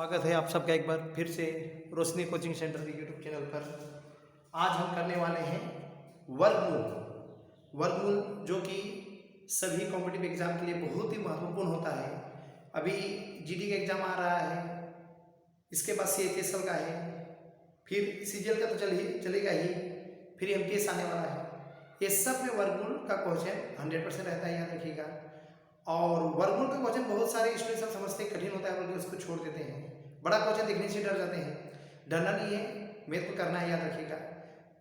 स्वागत है आप सबका एक बार फिर से रोशनी कोचिंग सेंटर के यूट्यूब चैनल पर। आज हम करने वाले हैं वर्गमूल। वर्गमूल जो कि सभी कॉम्पिटिटिव एग्जाम के लिए बहुत ही महत्वपूर्ण होता है। अभी जीडी का एग्जाम आ रहा है, इसके बाद CHSL का है, फिर CGL का तो चलेगा ही, फिर MTS आने वाला है। ये सब में वर्गमूल का क्वेश्चन 100% रहता है, याद रखिएगा। और वर्गमूल का क्वेश्चन बहुत सारे स्टूडेंट सब समझते हैं कठिन होता है, बल्कि उसको छोड़ देते हैं। बड़ा क्वेश्चन देखने से डर जाते हैं, डरना नहीं है, मेरे को करना है, याद रखिएगा।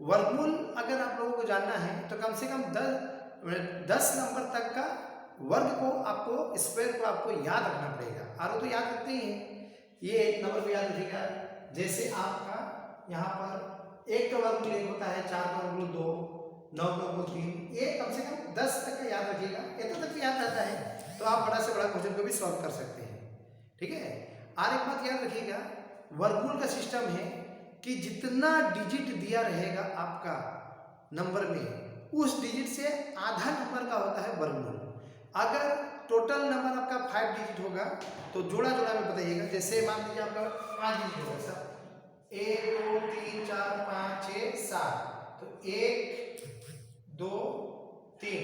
वर्गमूल अगर आप लोगों को जानना है तो कम से कम 10 नंबर तक का वर्ग को आपको, स्क्वायर को आपको याद रखना पड़ेगा। आरो तो याद रखते ही हैं, ये एक नंबर को याद रखिएगा। जैसे आपका यहाँ पर 1 का वर्गमूल 1 होता है, 4 का वर्गमूल 2, 9 का वर्गमूल 3, ये कम से कम 10 तक का याद रखिएगा। इतना तक याद रहता है तो आप बड़ा से बड़ा क्वेश्चन को भी सॉल्व कर सकते हैं, ठीक है। और एक बात याद रखिएगा, वर्गमूल का सिस्टम है कि जितना डिजिट दिया रहेगा आपका नंबर में, उस डिजिट से आधा नंबर का होता है वर्गमूल। अगर टोटल नंबर आपका 5 डिजिट होगा तो जोड़ा जोड़ा में बताइएगा। जैसे मान लीजिए आपका 5 डिजिट होगा सर, 1 2 3 4 5 6 7, तो 1 2 3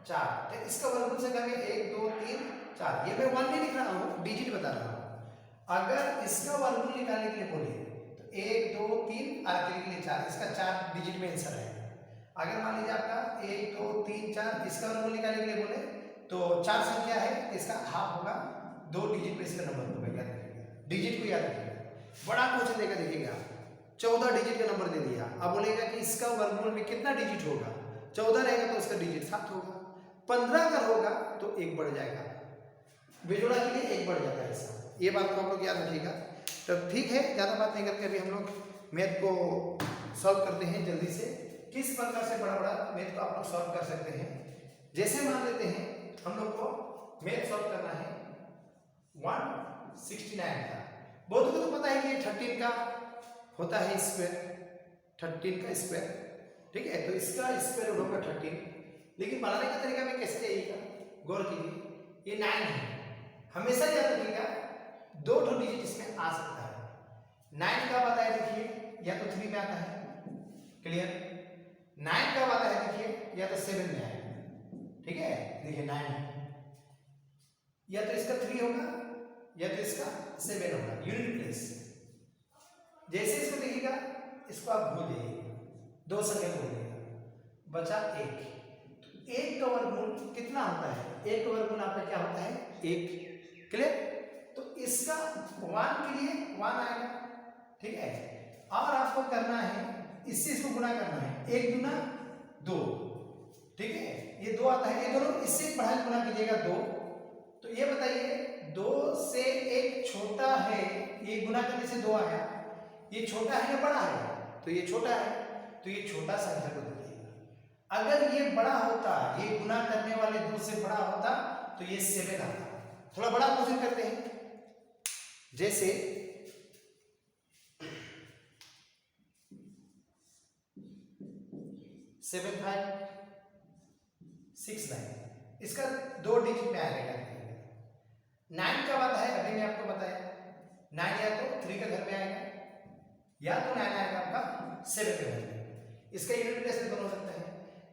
4, तो इसका वर्गमूल से करेंगे 1 2 3 4। ये मैं 1 नहीं लिख रहा हूँ, डिजिट बता रहा हूँ। अगर इसका वर्गमूल निकालने के लिए बोले तो 1 2 3 और अकेले के लिए 4, इसका 4 डिजिट में आंसर है। अगर मान लीजिए आपका 1 2 3 4, इसका वर्गमूल निकालने के लिए बोले तो 4 संख्या है, इसका हाफ होगा, 2 डिजिट में इसका नंबर होगा, याद रखिएगा। डिजिट को याद रखिएगा। बड़ा क्वेश्चन देगा, देखिएगा 14 डिजिट का नंबर दे दिया, अब बोलेगा कि इसका वर्गमूल में कितना डिजिट होगा। 14 रहेगा तो उसका डिजिट 7 होगा, 15 अगर होगा तो 1 बढ़ जाएगा, बेजोड़ा के लिए 1 बढ़ जाता है ऐसा। ये बात को आप लोग याद रखिएगा। तो ठीक है, ज़्यादा बात नहीं करके अभी हम लोग मैथ को सॉल्व करते हैं जल्दी से। किस प्रकार से बड़ा बड़ा मैथ को आप लोग सॉल्व कर सकते हैं। जैसे मान लेते हैं हम लोग को मैथ सॉल्व करना है 169 का। बहुत को तो पता है कि 13 का होता है स्क्वायर, 13 का स्क्वायर, ठीक है। तो इसका स्क्वायर होगा 13, लेकिन बनाने का तरीका में कैसे जाइएगा, गौर कीजिए। ये 9 है, हमेशा याद रखिएगा 2 डिजिट इसमें आ सकता है। 9 कब आता है देखिए, या तो 3 में आता है, क्लियर। 9 कब आता है देखिए, या तो 7 में आएगा, ठीक है। देखिए 9 है, या तो इसका 3 होगा या तो इसका 7 होगा, यूनिट प्लेस। जैसे इसको देखिएगा, इसको आप भूल जाइएगा, 2 संख्या भूल जाइएगा, बचा 1। तो 1 का वर्गमूल कितना होता है, 1 का वर्गमूल आपका क्या होता है, 1, क्लियर। तो इसका 1 के लिए 1 आएगा, ठीक है। और आपको करना है, इससे इसको गुणा करना है, 1 गुना 2, ठीक है। ये 2 आता है, ये दोनों इससे बढ़ा के गुणा कीजिएगा 2। तो ये बताइए 2 से 1 छोटा है, ये गुणा करने से 2 आया, ये छोटा है या बड़ा है, तो ये छोटा है, तो ये छोटा संख्या को देखिएगा। अगर ये बड़ा होता, ये गुणा करने वाले 2 से बड़ा होता तो ये 7 आता। थोड़ा बड़ा क्वेश्चन करते हैं, जैसे 7 5 6 9, इसका 2 डिजिट में आएगा। 9 का बात है, अभी मैं आपको बताया 9 या तो 3 का घर में आएगा, या तो 9 आएगा आपका 7 के घर में। इसका यूनिट प्लेस में दोनों हो सकता है।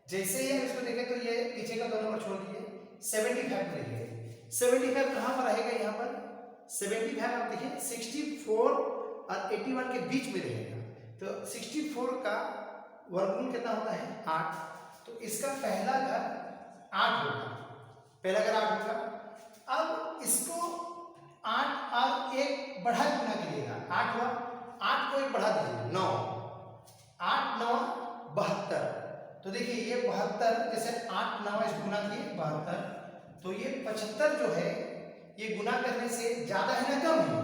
जैसे ही हम इसको देखें तो ये पीछे का 2 नंबर छोड़ दीजिए, 75 में देखिए। 75 कहाँ पर रहेगा, यहाँ पर 75 आप देखिए 64 और 81 के बीच में रहेगा। तो 64 का वर्गमूल कितना होता है, 8। तो इसका पहला घर 8 होगा, पहला घर 8 होगा। अब इसको 8 और 1 बढ़ा गुना कीजिएगा, 8 हुआ, 8 को 1 बढ़ा दीजिए 9, 8 9 72। तो देखिए ये 72, जैसे 8 9 इसको गुना किए 72, तो ये 75 जो है, ये गुना करने से ज्यादा है ना कम है,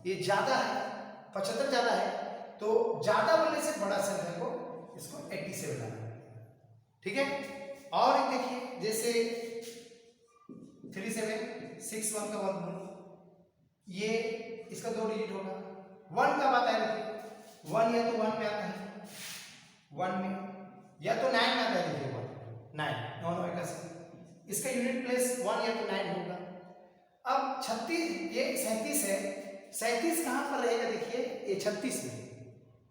ये ज्यादा है, 75 ज्यादा है। तो ज्यादा बोलने से बड़ा संख्या को, इसको 87 लाना, ठीक है। और एक देखिए, जैसे 3761 का वर्गमूल, ये इसका 2 डिजिट होगा। 1 का बात है, देखिए 1 या तो 1 में आता है, 1 में, या तो 9 में आता है, देखिए 9 इसका यूनिट प्लेस 1 या तो 9 होगा। अब 36, ये 37 है, 37 कहाँ पर रहेगा? देखिए ये 36 में।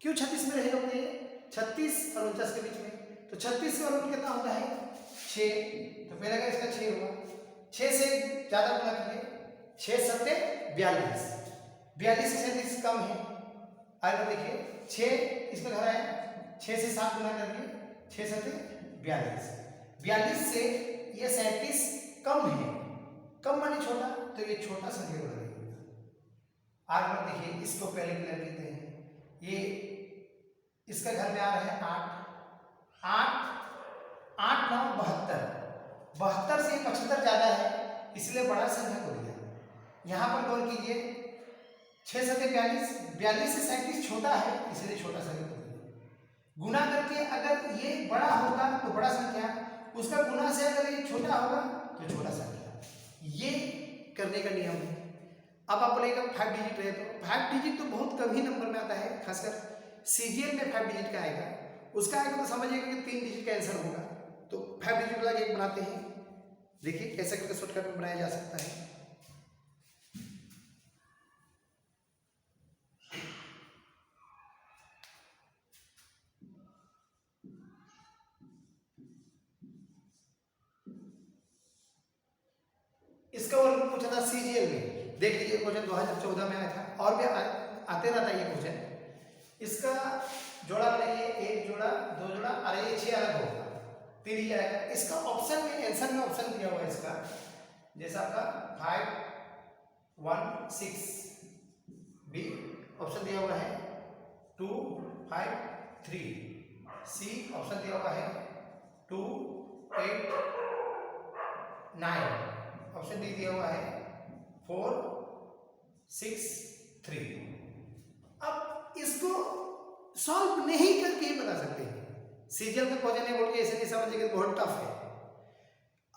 क्यों 36 में रहेगा? बोलिए 36 और 49 के बीच में। तो 36 का रूट कितना होता है? 6। तो पहले का इसका 6 होगा, 6 से ज्यादा गुना करिए, 6 सत्ते 42, 42 से 37 कम है। आगे देखिए 6 इसमें घर आया, 6 से 7 गुना करिए, 6 सत्ते 42, 42 से ये 37 कम है, कम माने छोटा, तो ये छोटा संख्या को लगेगा। आगे देखिए इसको पहले क्लियर करते हैं। ये इसका घर में आ रहा है 8, 8 9 72, 72 से 75 ज्यादा है, इसलिए बड़ा संख्या को लिया। यहाँ पर गौर कीजिए 6 सत्ते 42, 42 से 37 छोटा है, इसलिए छोटा संख्या को लिया। गुना करके अगर ये बड़ा होगा तो बड़ा संख्या, उसका गुना से अगर ये छोटा होगा तो छोटा संख्या, ये करने का नियम है। अब आप बोलेगा 5 डिजिट है, तो 5 डिजिट तो बहुत कम ही नंबर में आता है, खासकर सीजीएल में 5 डिजिट का आएगा। उसका आएगा तो समझिएगा कि 3 डिजिट का आंसर होगा। तो 5 डिजिट वाला एक बनाते हैं, देखिए कैसे करके शॉर्टकट में बनाया जा सकता है। इसका वर्ग पूछा था सीजीएल में, देख लीजिए क्वेश्चन 2014 में आया था, और भी आते रहता है ये क्वेश्चन। इसका जोड़ा बनाइए, 1 जोड़ा 2 जोड़ा, अरे ये 6 अलग होगा, 3 ही आएगा। इसका ऑप्शन में, आंसर में ऑप्शन दिया हुआ है इसका, जैसा आपका 5 1 6 बी ऑप्शन दिया हुआ है, 2 5 3 सी ऑप्शन दिया हुआ है, 2 8 9 ऑप्शन डी दिया हुआ है, 4 6 3। अब इसको सॉल्व नहीं करके ही बता सकते हैं। सीजीएल का क्वेश्चन है बोल के ऐसे नहीं समझिएगा, बहुत टफ है।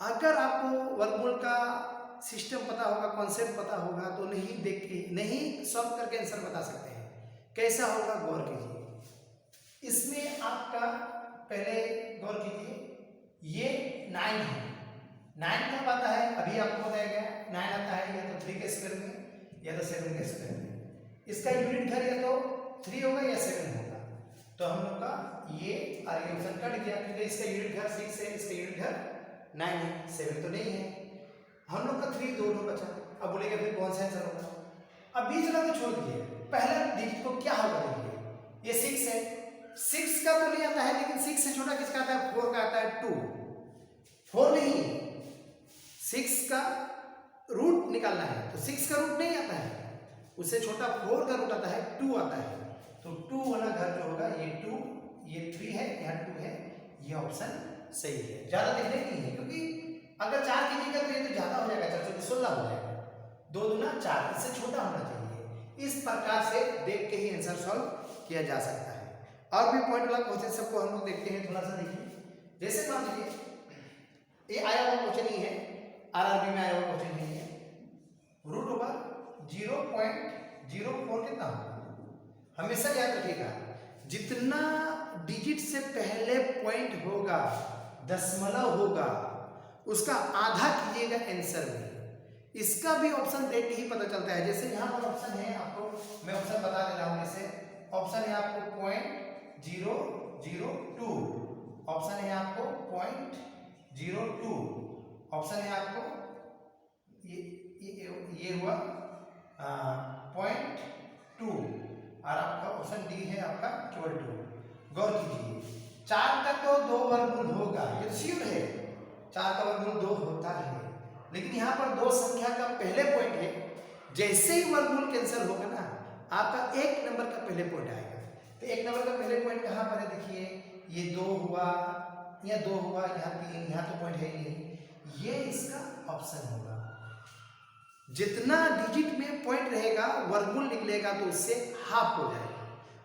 अगर आपको वर्गमूल का सिस्टम पता होगा, कॉन्सेप्ट पता होगा, तो नहीं देख के, नहीं सॉल्व करके आंसर बता सकते हैं। कैसा होगा गौर कीजिए। इसमें आपका पहले गौर कीजिए, ये 9 है, 9 कब आता है? अभी आपको बताया गया 9 आता है या तो 3 के स्क्वायर में या तो 7 के स्क्वायर में। इसका यूनिट घर या तो 3 होगा या 7 होगा। तो हम लोग का ये ऑप्शन कट गया, क्योंकि इसका यूनिट घर 6 है, इसका यूनिट घर 9 है, 7 तो नहीं है। हम लोग का 3 दोनों बचा। अब बोलेगा फिर कौन सा आंसर होगा? अब बीच वाला को छोड़ दीजिए, पहला डिजिट को क्या होगा देखिए, ये 6 है, 6 का तो नहीं आता है, लेकिन 6 से छोटा किसका आता है? 4 का आता है, 2 4 नहीं, 6 का रूट निकालना है, तो 6 का रूट नहीं आता है, उससे छोटा 4 का रूट आता है, 2 आता है। तो 2 वाला घर जो होगा, ये 2, ये 3 है, यहाँ 2 है, ये ऑप्शन सही है। ज्यादा देखने नहीं है, क्योंकि अगर 4 कीजिएगा तो ये तो ज्यादा हो जाएगा, 4 चौके 16 हो जाएगा, 2 दूना 4, इससे छोटा होना चाहिए। इस प्रकार से देख के ही आंसर सॉल्व किया जा सकता है। और भी पॉइंट वाला क्वेश्चन सबको हम लोग देखते हैं, थोड़ा सा देखिए। जैसे मान लीजिए ये आया हुआ क्वेश्चन ही है, आरआरबी में आया हुआ क्वेश्चन नहीं है। रूट ओवर 0.04 कितना होगा? हमेशा याद रखिएगा, जितना डिजिट से पहले पॉइंट होगा, दशमलव होगा, उसका आधा कीजिएगा आंसर में। इसका भी ऑप्शन देख के ही पता चलता है। जैसे यहाँ पर ऑप्शन है, आपको मैं ऑप्शन बता दे रहा हूँ। जैसे ऑप्शन है आपको 0.002, ऑप्शन है आपको 0.02, ऑप्शन है आपको ये हुआ 0.2, और आपका ऑप्शन डी है आपका केवल 2। गौर कीजिए, 4 का तो 2 वर्गमूल होगा, ये श्योर है, 4 का वर्गमूल 2 होता है, लेकिन यहाँ पर 2 संख्या का पहले पॉइंट है। जैसे ही वर्गमूल कैंसिल होगा ना, आपका 1 नंबर का पहले पॉइंट आएगा। तो 1 नंबर का पहले पॉइंट कहाँ पर है? देखिए ये 2 हुआ, यहाँ 2 हुआ, यहाँ 3, यहाँ तो पॉइंट है ही नहीं, ये इसका ऑप्शन होगा। जितना डिजिट में पॉइंट रहेगा, वर्गमूल निकलेगा तो उससे हाफ हो जाएगा।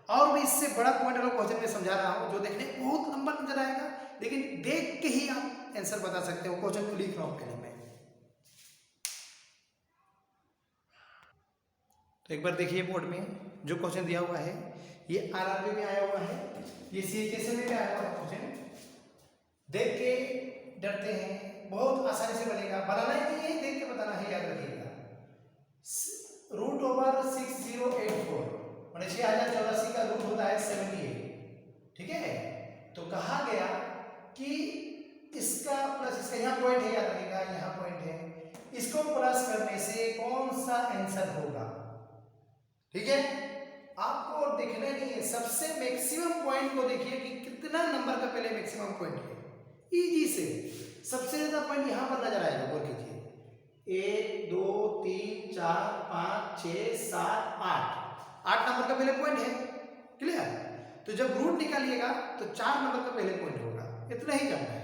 और भी इससे बड़ा पॉइंट वाला क्वेश्चन में समझा रहा हूं, जो देखने बहुत लंबा नजर आएगा, लेकिन देख के ही आप आंसर बता सकते हो। क्वेश्चन को लिख रहा हूं पहले मैं, तो एक बार देखिए बोर्ड में जो क्वेश्चन दिया हुआ है, ये आरआरबी में आया हुआ है, ये सीएचएसएल में आया हुआ है क्वेश्चन। देख के डरते हैं, बहुत आसानी से बनेगा, बनाना ही नहीं है, देख के बताना है, याद रखिएगा। √6084 मैंने 6084 का रूट होता है 78। ठीक है, तो कहा गया कि इसका प्लस इसका यहाँ पॉइंट है, याद रखिएगा यहाँ पॉइंट है, इसको प्लस करने से कौन सा आंसर होगा। ठीक है, आपको देखना नहीं है, सबसे मैक्सिमम पॉइंट को देखिए कि कितना नंबर का पहले मैक्सिमम पॉइंट है। इजी से सबसे ज्यादा पॉइंट यहां पर नजर आएगा, गौर कीजिए 1 2 3 4 5 6 7 8 नंबर का पहले पॉइंट है। क्लियर, तो जब रूट निकालिएगा तो 4 नंबर का पहले पॉइंट होगा, इतना ही करना है।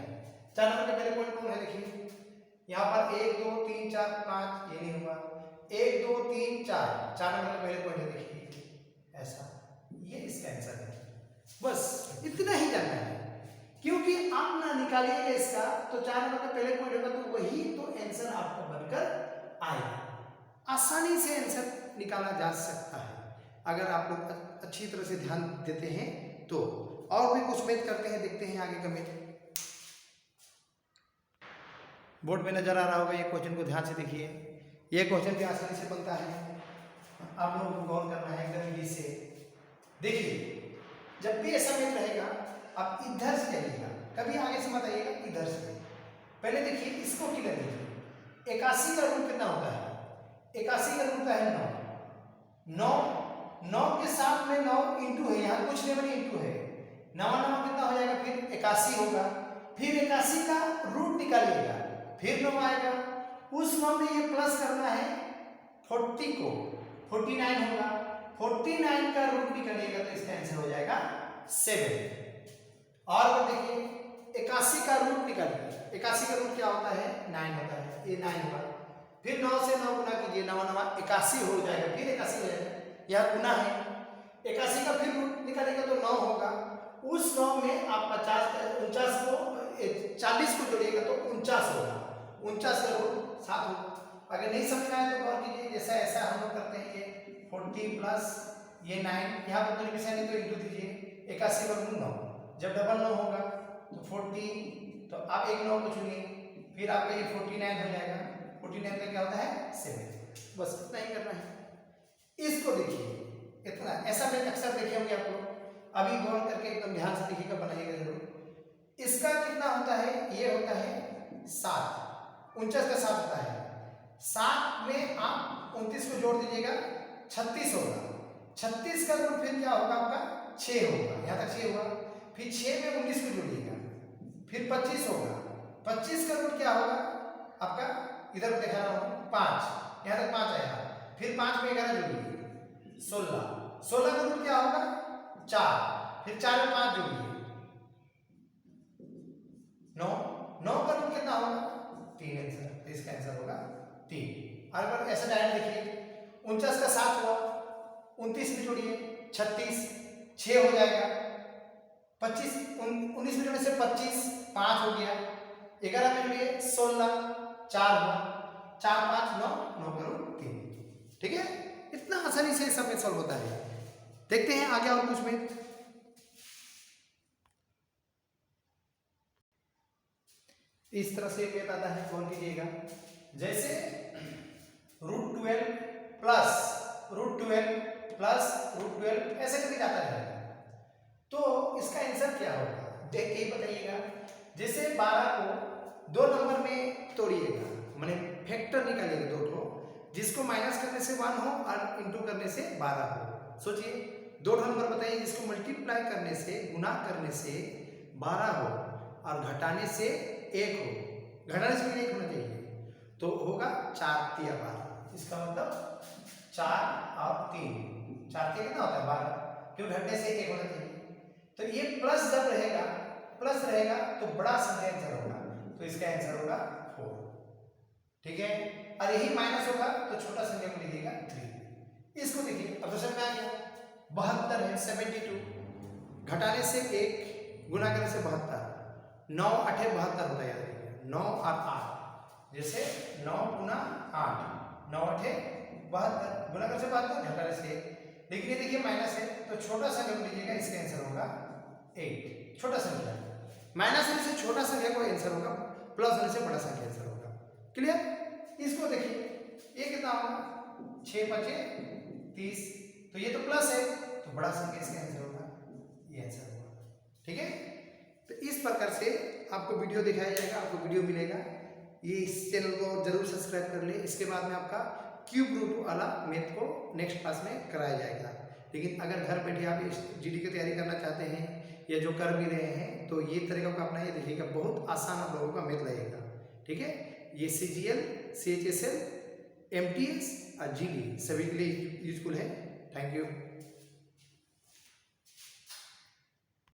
4 नंबर का पहले पॉइंट कौन है, देखिए यहाँ पर 1 2 3 4 5, ये नहीं होगा, 1 2 3 4 नंबर का पहले पॉइंट है, देखिए ऐसा, ये इसका आंसर है। बस इतना ही जानना है, क्योंकि आप ना निकालिएगा इसका तो 4 नंबर का पहले पॉइंट होगा, तो वही तो आंसर आपका बनकर आएगा। आसानी से आंसर निकाला जा सकता है अगर आप लोग अच्छी तरह से ध्यान देते हैं तो। और भी कुछ मैथ करते हैं, देखते हैं आगे का मैथ। बोर्ड पे नजर आ रहा होगा, ये क्वेश्चन को ध्यान से देखिए। ये क्वेश्चन भी आसानी से बनता है, आप लोगों को गौर करना है एकदम इजी से। देखिए, जब भी ऐसा मैथ रहेगा आप इधर से जाइएगा, कभी आगे से मत आइएगा, इधर से। पहले देखिए इसको क्लियर कीजिए, 81 का रूट कितना होता है, 81 का रूट होता है 9 9 के साथ में 9 इंटू है, यहाँ कुछ नहीं बनी इंटू है, 9 कितना हो जाएगा, फिर 81 होगा, फिर 81 का रूट निकालिएगा, फिर 9 आएगा, उस 9 में ये प्लस करना है 40 को, 49 होगा, 49 का रूट निकालिएगा तो इसका आंसर हो जाएगा 7। और देखिए 81 का रूट निकालिए, 81 का रूट क्या होता है, 9 होता है, ये 9 होगा, फिर 9 से 9 गुना कीजिए, 9 9 81 हो जाएगा, फिर 81 हो जाएगा, यह गुना है, 81 का फिर रूट निकालेगा तो 9 होगा, उस 9 में आप 49 को 40 को जोड़िएगा तो 49 होगा, 49 का रूट 7 होगा। अगर नहीं समझना है तो गौर कीजिए, जैसा ऐसा हम लोग करते हैं, ये 40 प्लस ये 9, यहाँ पर कोई नहीं तो इंटू दीजिए, 81 पर 9, जब डबल 9 होगा तो 40, तो आप एक 9 को चुनिए, फिर आपका ये 49 हो जाएगा, 49 का क्या होता है 7। बस इतना ही करना है। इसको देखिए, इतना ऐसा मैं अक्सर देखे होंगे आप लोग, अभी गौर करके एकदम ध्यान से देखिएगा, बनाइएगा जरूर। इसका कितना होता है, ये होता है 7, 49 का 7 होता है, 7 में आप 29 को जोड़ दीजिएगा, 36 होगा, 36 का रूट फिर क्या होगा आपका 6 होगा, यहाँ तक 6 होगा, फिर 6 में 19 को जोड़िएगा, फिर 25 होगा, 25 का रूट क्या होगा आपका, इधर देखा रहा हूँ 5, यहाँ तक 5 आएगा, फिर 5 में 11 जोड़िए 16, 16 का रूट क्या होगा 4, फिर 4 में 5 जोड़िए 9, 9 का रूट कितना होगा 3, आंसर, तो इसका आंसर होगा 3। और ऐसा डायरेक्ट देखिए, 49 का 7 हुआ, 29 में जोड़िए 36, 6 हो जाएगा, 25 19 में जोड़ने से 25, 5 हो गया, 11 में जोड़िए 16, 4 हुआ, 4 5 9, 9 का रूट 3। ठीक है, इतना आसानी से सब सॉल्व होता है। देखते हैं आगे और कुछ में। इस तरह से मैथ आता है, कौन कीजिएगा, जैसे √12 प्लस √12 प्लस √12 ऐसे करके जाता रहेगा, तो इसका आंसर क्या होगा देख के ही बताइएगा। जैसे 12 को 2 नंबर में तोड़िएगा, माने फैक्टर निकालिएगा 2 ठो, जिसको माइनस करने से 1 हो और इंटू करने से 12 हो। सोचिए 2 नंबर बताइए जिसको मल्टीप्लाई करने से, गुना करने से 12 हो और घटाने से 1 हो, घटाने से भी 1 होना चाहिए, तो होगा 4 3 12, इसका मतलब 4 और 3, 4 3 कितना होता है 12, क्यों घटने से 1 होना चाहिए। तो ये प्लस जब रहेगा, प्लस रहेगा तो बड़ा संख्या आंसर होगा, तो इसका आंसर होगा 4। ठीक है, और यही माइनस होगा तो छोटा संख्या को लिखिएगा 3। इसको देखिए, अब समझ में आ गया, 72 है 72, घटाने से 1, गुना करने से 72, 9 8 72 होता है, 9 और 8, जैसे 9 गुना 8, 9 8 72, गुना करने से 72, घटाने से 1, लेकिन ये देखिए माइनस है तो छोटा संख्या को लीजिएगा, इसका आंसर होगा 8। छोटा संख्या, माइनस होने से छोटा संख्या को आंसर होगा, प्लस होने से बड़ा संख्या आंसर होगा। क्लियर, इसको देखिए, ये कितना होगा 6 5 30, तो ये तो प्लस है, तो बड़ा संख्या इसका आंसर होगा, ये आंसर होगा। ठीक है, तो इस प्रकार से आपको वीडियो दिखाया जाएगा, आपको वीडियो मिलेगा। ये इस चैनल को जरूर सब्सक्राइब कर ले। इसके बाद में आपका क्यूब रूट वाला मैथ को नेक्स्ट क्लास में कराया जाएगा। लेकिन अगर घर बैठे आप जीडी की तैयारी करना चाहते हैं या जो कर भी रहे हैं, तो ये तरीका को अपनाइए, देखिएगा बहुत आसान आप लोगों का मैथ लगेगा। ठीक है, ये CGL, CHSL, MTS और GD सभी के लिए यूजफुल है। Thank you.